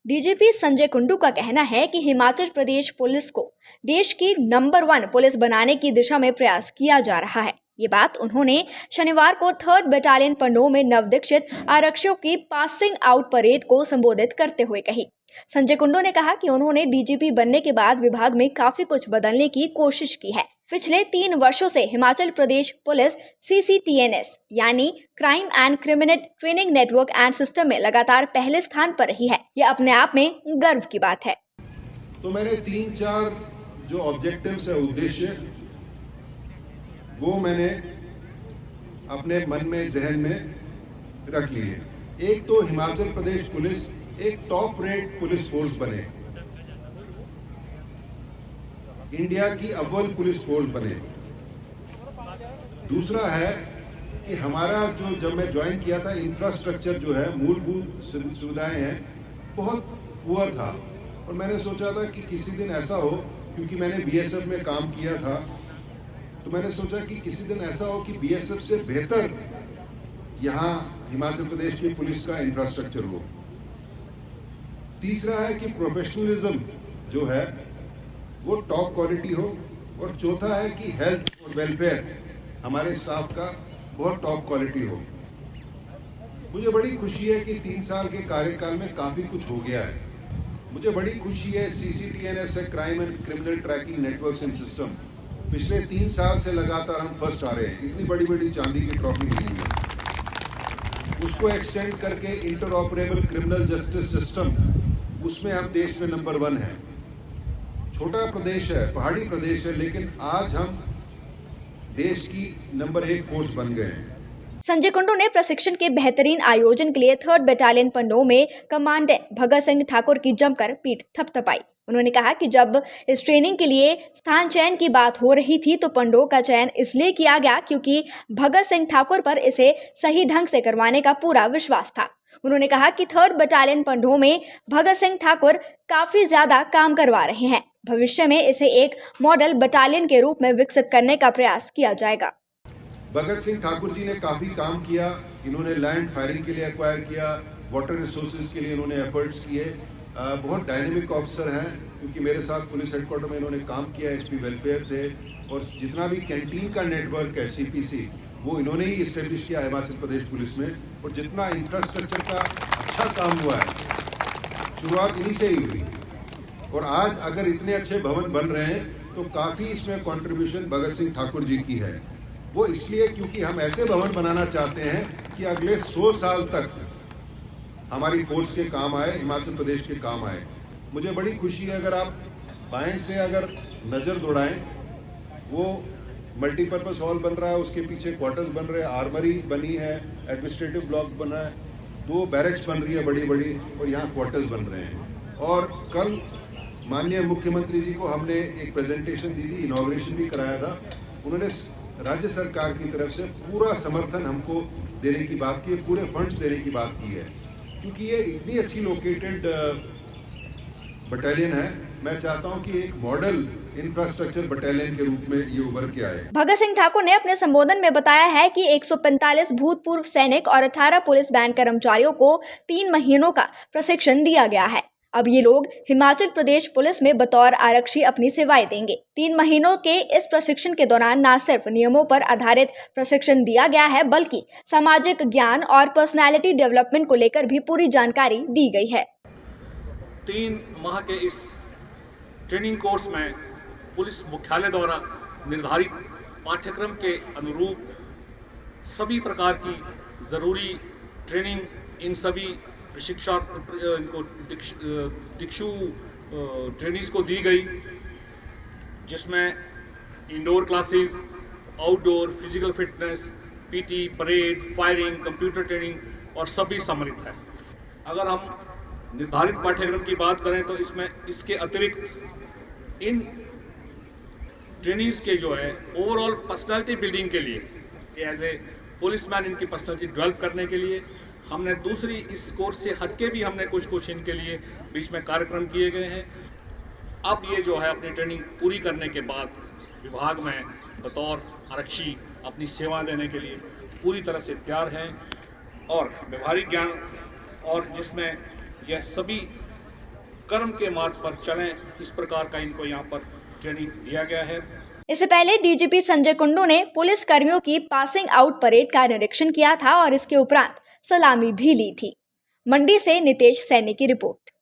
DGP Sanjay Kundu का कहना है कि हिमाचल प्रदेश पुलिस को देश की नंबर 1 पुलिस बनाने की दिशा में प्रयास किया जा रहा है। ये बात उन्होंने शनिवार को 3rd बटालियन पन्नों में नवदीक्षित आरक्षियों की पासिंग आउट परेड को संबोधित करते हुए कही। संजय कुंडू ने कहा कि उन्होंने डीजीपी बनने के बाद विभाग में काफी कुछ बदलने की कोशिश की है। पिछले 3 वर्षों से हिमाचल प्रदेश पुलिस CCTNS यानी crime and criminal training network and system में लगातार पहले स्थान पर रही है। यह अपने आप में गर्व की बात है। तो मैंने 3-4 जो ऑब्जेक्टिव्स है, उद्देश्य, वो मैंने अपने मन में, जहन में रख लिए। एक तो हिमाचल प्रदेश पुलिस एक टॉप रेट पुलिस फोर्स बने, इंडिया की अव्वल पुलिस फोर्स बने। दूसरा है कि हमारा जो, जब मैं ज्वाइन किया था, इंफ्रास्ट्रक्चर जो है, मूलभूत सुविधाएं हैं, बहुत पुअर था। और मैंने सोचा था कि किसी दिन ऐसा हो, क्योंकि मैंने BSF में काम किया था, तो मैंने सोचा कि किसी दिन ऐसा हो कि BSF से बेहतर यहाँ हिमाचल प्रदेश की पुलिस का इंफ्रास्ट्रक्चर हो। तीसरा है कि प्रोफेशनलिज्म जो है वो टॉप क्वालिटी हो। और चौथा है कि हेल्थ और वेलफेयर हमारे स्टाफ का बहुत टॉप क्वालिटी हो। मुझे बड़ी खुशी है कि 3 साल के कार्यकाल में काफी कुछ हो गया है। मुझे बड़ी खुशी है CCTNS है, crime and criminal tracking networks and system, पिछले 3 साल से लगातार हम फर्स्ट आ रहे हैं। इतनी बड़ी बड़ी चांदी की ट्रॉफी मिली है। उसको एक्सटेंड करके इंटरऑपरेबल क्रिमिनल जस्टिस सिस्टम, उसमें हम देश में नंबर 1 है। छोटा प्रदेश है, पहाड़ी प्रदेश है, लेकिन आज हम देश की नंबर 1 फोर्स बन गए हैं। संजय कुंडू ने प्रशिक्षण के बेहतरीन आयोजन के लिए 3rd बटालियन पन्नों में कमांडेंट भगत सिंह ठाकुर की जमकर पीठ थपथपाई। उन्होंने कहा कि जब इस ट्रेनिंग के लिए स्थान चयन की बात हो रही थी तो पन्नों का चयन इसलिए किया गया क्योंकि भगत सिंह ठाकुर पर इसे सही ढंग से करवाने का पूरा विश्वास था। उन्होंने कहा कि 3rd बटालियन पन्नों में भगत सिंह ठाकुर काफी ज्यादा काम करवा रहे हैं। भविष्य में इसे एक मॉडल बटालियन के रूप में विकसित करने का प्रयास किया जाएगा। भगत सिंह ठाकुर जी ने काफी काम किया। इन्होंने लैंड फायरिंग के लिए एक्वायर किया, वाटर रिसोर्सेज के लिए इन्होंने एफर्ट्स किए। बहुत डायनेमिक ऑफिसर हैं, क्योंकि मेरे साथ पुलिस हेडक्वार्टर में इन्होंने काम किया। SP वेलफेयर थे, और जितना भी कैंटीन का नेटवर्क है CPC, वो इन्होंने ही इस्टेब्लिश किया हिमाचल प्रदेश पुलिस में। और जितना इंफ्रास्ट्रक्चर का अच्छा काम हुआ है, शुरुआत इन्हीं से ही हुई। और आज अगर इतने अच्छे भवन बन रहे हैं तो काफी इसमें कंट्रीब्यूशन भगत सिंह ठाकुर जी की है। वो इसलिए क्योंकि हम ऐसे भवन बनाना चाहते हैं कि अगले 100 साल तक हमारी फोर्स के काम आए, हिमाचल प्रदेश के काम आए। मुझे बड़ी खुशी है, अगर आप बाएं से अगर नजर दौड़ाएं, वो मल्टीपर्पज हॉल बन रहा है, उसके पीछे क्वार्टर्स बन रहे हैं, आर्मरी बनी है, एडमिनिस्ट्रेटिव ब्लॉक बना है, 2 बैरक्स बन रही है बड़ी बड़ी, और यहाँ क्वार्टर्स बन रहे हैं। और कल माननीय मुख्यमंत्री जी को हमने एक प्रेजेंटेशन दी थी, इनॉग्रेशन भी कराया था। उन्होंने राज्य सरकार की तरफ से पूरा समर्थन हमको देने की बात की है, पूरे फंड्स देने की बात की है, क्योंकि ये इतनी अच्छी लोकेटेड बटालियन है। मैं चाहता हूं कि एक मॉडल इंफ्रास्ट्रक्चर बटालियन के रूप में ये उभर के आए। भगत सिंह ठाकुर ने अपने संबोधन में बताया है कि 145 भूतपूर्व सैनिक और 18 पुलिस बैंड कर्मचारियों को 3 महीनों का प्रशिक्षण दिया गया है। अब ये लोग हिमाचल प्रदेश पुलिस में बतौर आरक्षी अपनी सेवाएं देंगे। 3 महीनों के इस प्रशिक्षण के दौरान न सिर्फ नियमों पर आधारित प्रशिक्षण दिया गया है, बल्कि सामाजिक ज्ञान और पर्सनैलिटी डेवलपमेंट को लेकर भी पूरी जानकारी दी गई है। 3 माह के इस ट्रेनिंग कोर्स में पुलिस मुख्यालय द्वारा निर्धारित पाठ्यक्रम के अनुरूप सभी प्रकार की ज़रूरी ट्रेनिंग इन सभी प्रशिक्षण इनको दिक्षु ट्रेनिंग्स को दी गई, जिसमें indoor classes, outdoor physical fitness, PT, parade, firing, computer training और सभी सम्मिलित है। अगर हम निर्धारित पाठ्यक्रम की बात करें तो इसमें इसके अतिरिक्त इन ट्रेनिंग्स के जो है ओवरऑल पर्सनालिटी बिल्डिंग के लिए, एज ए पुलिसमैन इनकी पर्सनालिटी डेवलप करने के लिए हमने दूसरी इस कोर्स से हटके भी हमने कुछ इनके लिए बीच में कार्यक्रम किए गए हैं। अब ये जो है अपनी ट्रेनिंग पूरी करने के बाद विभाग में बतौर आरक्षी अपनी सेवा देने के लिए पूरी तरह से तैयार हैं। और व्यवहारिक ज्ञान और जिसमें यह सभी कर्म के मार्ग पर चलें, इस प्रकार का इनको यहाँ पर ट्रेनिंग दिया गया है। इससे पहले डीजीपी संजय कुंडू ने पुलिस कर्मियों की पासिंग आउट परेड का निरीक्षण किया था और इसके उपरांत सलामी भी ली थी। मंडी से नितेश सैनी की रिपोर्ट।